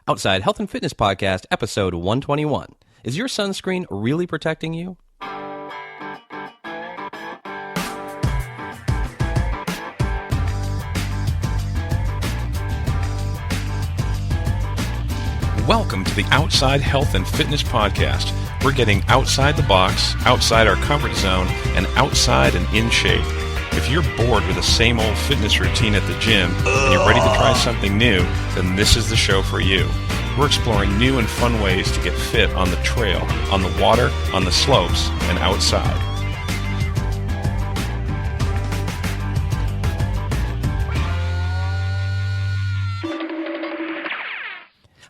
Outside Health and Fitness Podcast, episode 121. Is your sunscreen really protecting you? Welcome to the Outside Health and Fitness Podcast. We're getting outside the box, outside our comfort zone, and outside and in shape. If you're bored with the same old fitness routine at the gym and you're ready to try something new, then this is the show for you. We're exploring new and fun ways to get fit on the trail, on the water, on the slopes, and outside.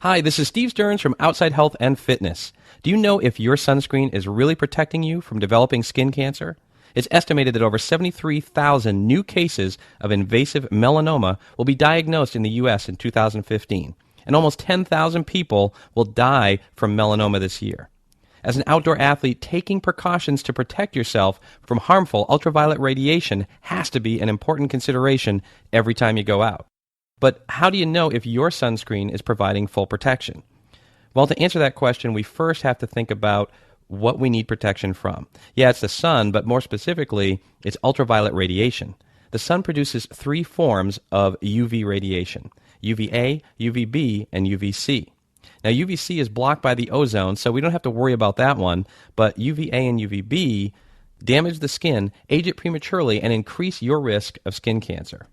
Hi, this is Steve Stearns from Outside Health and Fitness. Do you know if your sunscreen is really protecting you from developing skin cancer? It's estimated that over 73,000 new cases of invasive melanoma will be diagnosed in the U.S. in 2015, and almost 10,000 people will die from melanoma this year. As an outdoor athlete, taking precautions to protect yourself from harmful ultraviolet radiation has to be an important consideration every time you go out. But how do you know if your sunscreen is providing full protection? Well, to answer that question, we first have to think about what we need protection from. Yeah, it's the sun, but more specifically, it's ultraviolet radiation. The sun produces three forms of UV radiation: UVA, UVB, and UVC. Now, UVC is blocked by the ozone, so we don't have to worry about that one, but UVA and UVB damage the skin, age it prematurely, and increase your risk of skin cancer.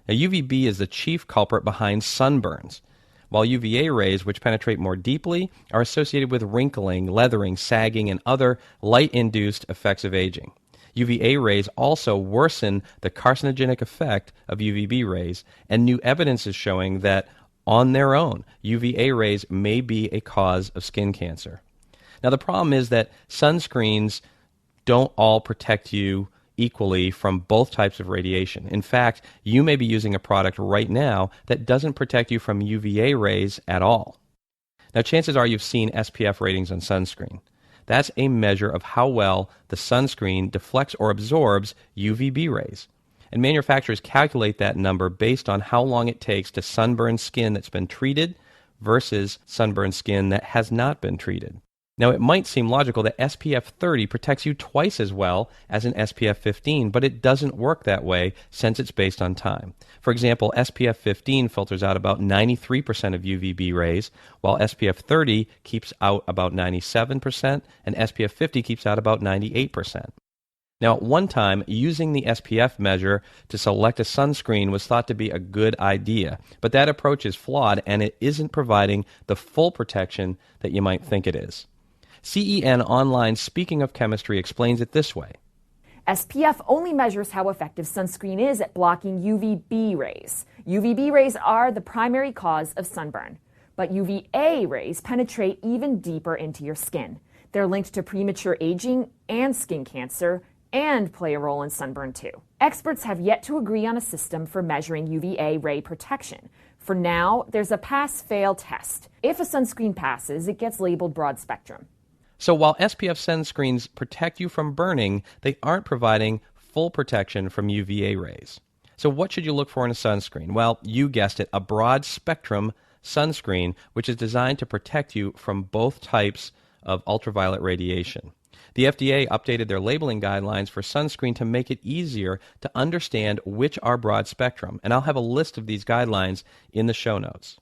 Now, UVB is the chief culprit behind sunburns, while UVA rays, which penetrate more deeply, are associated with wrinkling, leathering, sagging, and other light-induced effects of aging. UVA rays also worsen the carcinogenic effect of UVB rays, and new evidence is showing that, on their own, UVA rays may be a cause of skin cancer. Now, the problem is that sunscreens don't all protect you equally from both types of radiation. In fact, you may be using a product right now that doesn't protect you from UVA rays at all. Now, chances are you've seen SPF ratings on sunscreen. That's a measure of how well the sunscreen deflects or absorbs UVB rays. And manufacturers calculate that number based on how long it takes to sunburn skin that's been treated versus sunburned skin that has not been treated. Now, it might seem logical that SPF 30 protects you twice as well as an SPF 15, but it doesn't work that way since it's based on time. For example, SPF 15 filters out about 93% of UVB rays, while SPF 30 keeps out about 97%, and SPF 50 keeps out about 98%. Now, at one time, using the SPF measure to select a sunscreen was thought to be a good idea, but that approach is flawed and it isn't providing the full protection that you might think it is. CEN Online Speaking of Chemistry explains it this way. SPF only measures how effective sunscreen is at blocking UVB rays. UVB rays are the primary cause of sunburn, but UVA rays penetrate even deeper into your skin. They're linked to premature aging and skin cancer and play a role in sunburn too. Experts have yet to agree on a system for measuring UVA ray protection. For now, there's a pass-fail test. If a sunscreen passes, it gets labeled broad spectrum. So while SPF sunscreens protect you from burning, they aren't providing full protection from UVA rays. So what should you look for in a sunscreen? Well, you guessed it, a broad spectrum sunscreen, which is designed to protect you from both types of ultraviolet radiation. The FDA updated their labeling guidelines for sunscreen to make it easier to understand which are broad spectrum, and I'll have a list of these guidelines in the show notes.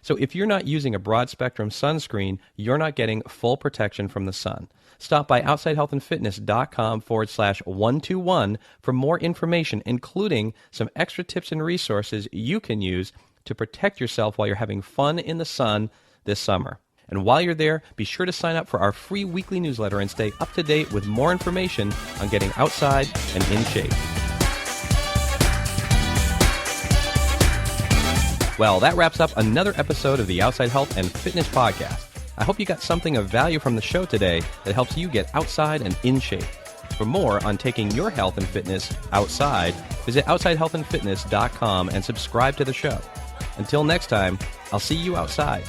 So if you're not using a broad-spectrum sunscreen, you're not getting full protection from the sun. Stop by outsidehealthandfitness.com/121 for more information, including some extra tips and resources you can use to protect yourself while you're having fun in the sun this summer. And while you're there, be sure to sign up for our free weekly newsletter and stay up to date with more information on getting outside and in shape. Well, that wraps up another episode of the Outside Health and Fitness Podcast. I hope you got something of value from the show today that helps you get outside and in shape. For more on taking your health and fitness outside, visit outsidehealthandfitness.com and subscribe to the show. Until next time, I'll see you outside.